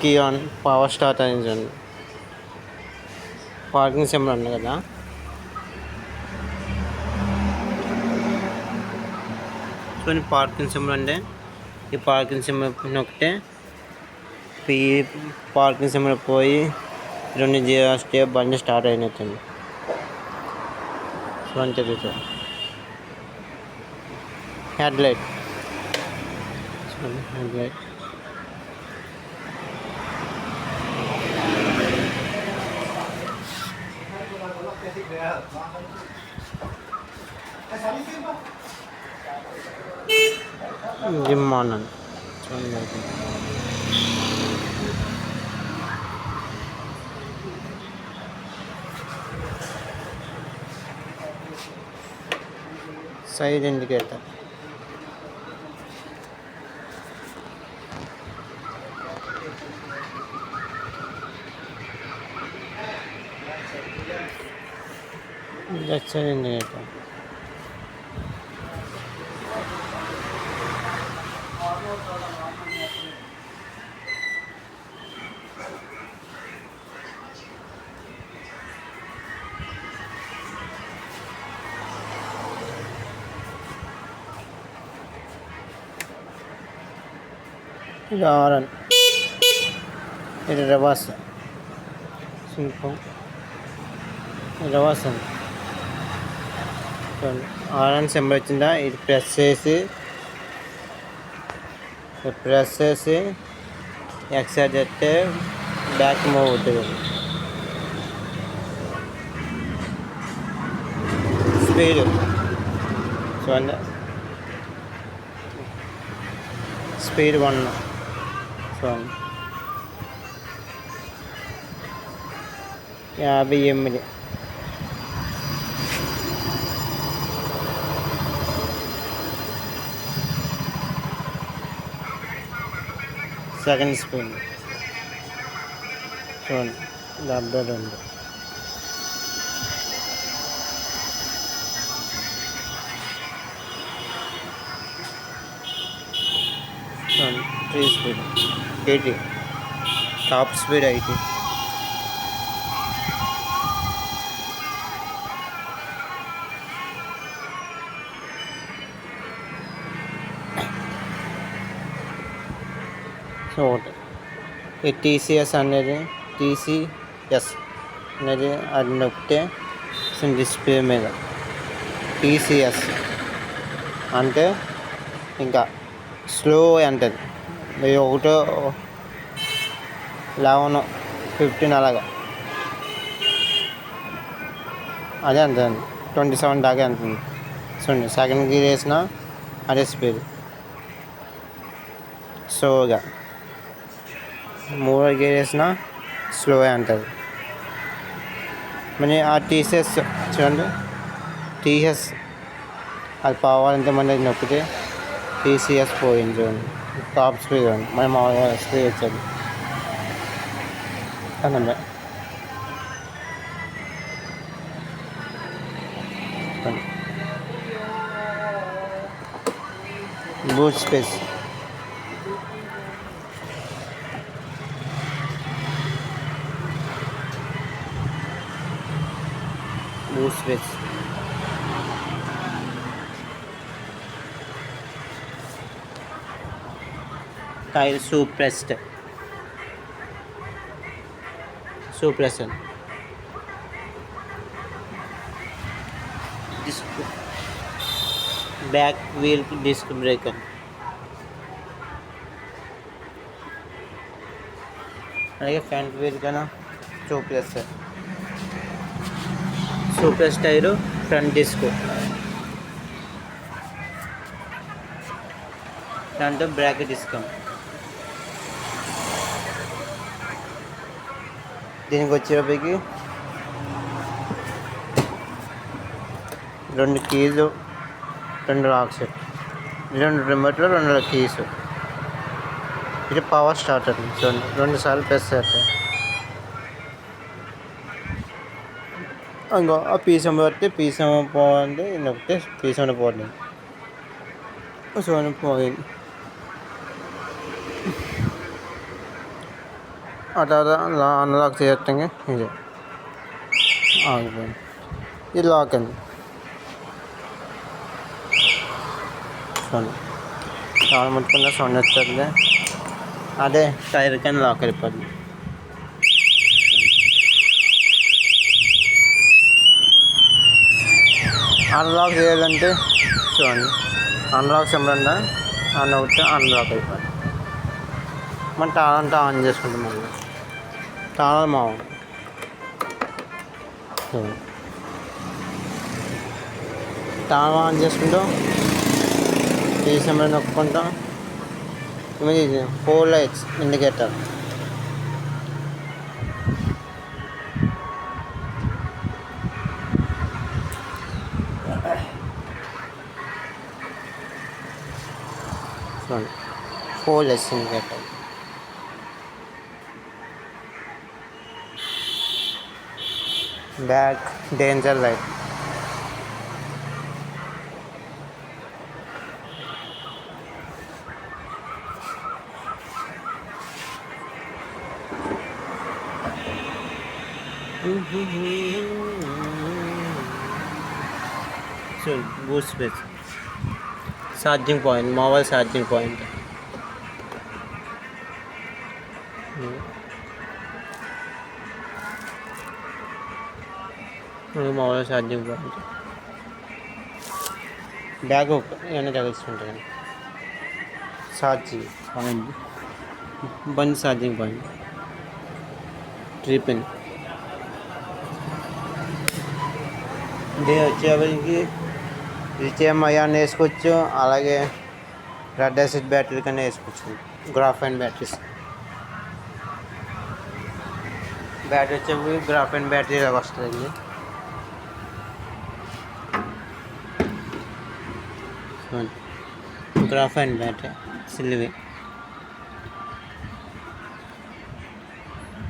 Key on power start అని చూడండి. Parking symbol ఉంది కదా, చూడండి పార్కింగ్ సింబల్ అంటే ఈ పార్కింగ్ సింబల్ నొక్కితే ఈ పార్కింగ్ సింబల్ పోయి 2 జీరో వస్తే బండి స్టార్ట్ అయినట్టుంది. చూడండి తిరుగుతుంది. హెడ్లైట్ చూడండి, హెడ్లైట్ జిమ్ ఆన్ అని చూడండి. Side indicator left side indicator ఇది ఆర్ఎన్, ఇది రివర్స్ సింపుల్ రివర్స్ అండి. చూడండి ఆర్ఎన్ సింబల్ వచ్చిందా, ఇది ప్రెస్ చేసి ఎక్సైడ్ చేస్తే బ్యాక్ మూవ్ అవుతుంది. స్పీడ్ చూడండి, స్పీడ్ 1 చూడండి 58. సెకండ్ స్పీడ్ చూడండి 72. చూడండి 3 స్పీడ్ 80, టాప్ స్పీడ్ 80. సో ఈ టీసీఎస్ అనేది అది నొక్కితే డిస్ప్లే మీద టీసీఎస్ అంటే ఇంకా స్లో అంటది. 1 11 15 అలాగా అదే అంతేండి. 27 దాకా అంటుంది. చూడండి సెకండ్ గేర్ వేసినా అదే స్పీడ్. స్లోగా 3వ గేర్ వేసినా స్లో అంటుంది. మరి ఆ టీసీఎస్ చూడండి, టీఎస్ అది పోవాలంటే మన నొక్కితే టీసీఎస్ పోయింది చూడండి. టాప్ స్పీడ్ చూడండి, మనం మామూలుగా స్పీడ్ వచ్చేది అన్నమాట. Boot space tyre suppressed disc back wheel disc breaker. అలాగే ఫ్రంట్ వీల్ కన్నా సూప్రెస్ టైరు, ఫ్రంట్ డిస్క్, దాంట్లో బ్రేక్ డిస్క్. దీనికి వచ్చేటప్పటికి 2 కీలు, 2 లాక్స్, 2 రిమోట్లు, 2 కీస్. ఇది పవర్ స్టార్టర్ చూడండి, 2 సార్లు ప్రెస్ చేస్తాయి. ఇంకో ఆ పీసం పడితే పీసం పోయింది, నొక్కితే పీసం పోయింది. చూడండి పోయింది. ఆ తర్వాత అన్లాక్ చేయొచ్చంగా ఇది ఆగిపోయింది. ఇది లాక్ అండి. చూడండి చాలా ముట్టుకున్న సౌండ్ వస్తుంది. అదే టైర్ కానీ లాక్ అయిపోద్ది. అన్లాక్ చేయాలంటే చూడండి అన్లాక్ సింబల్ ఆన్ అవుతే అన్లాక్ అయిపోయింది. మనం టాలంటే ఆన్ చేసుకుంటాం. మళ్ళీ టానల్ మావు టానల్ ఆన్ చేసుకుంటాం. ఈ సింబల్ నొక్కుంటాం. 4 లైట్స్ ఇండికేటర్ చూడండి. 4 lights indicator. Back danger light. Boost space. Charging point, mobile charging point. Mobile charging point. Bag ఏమైనా తగిలిస్తుంటుంది. ఛార్జింగ్ పాయింట్, బండి ఛార్జింగ్ పాయింట్, ట్రిపిన్. ఇది వచ్చేవారికి లిథియం అయాన్ వేసుకోవచ్చు. అలాగే రెడ్ యాసిడ్ బ్యాటరీ కన్నా వేసుకోవచ్చు. Graphene batteries. బ్యాటరీ వచ్చేవి graphene battery లాగా వస్తుంది. Graphene battery సిల్వి.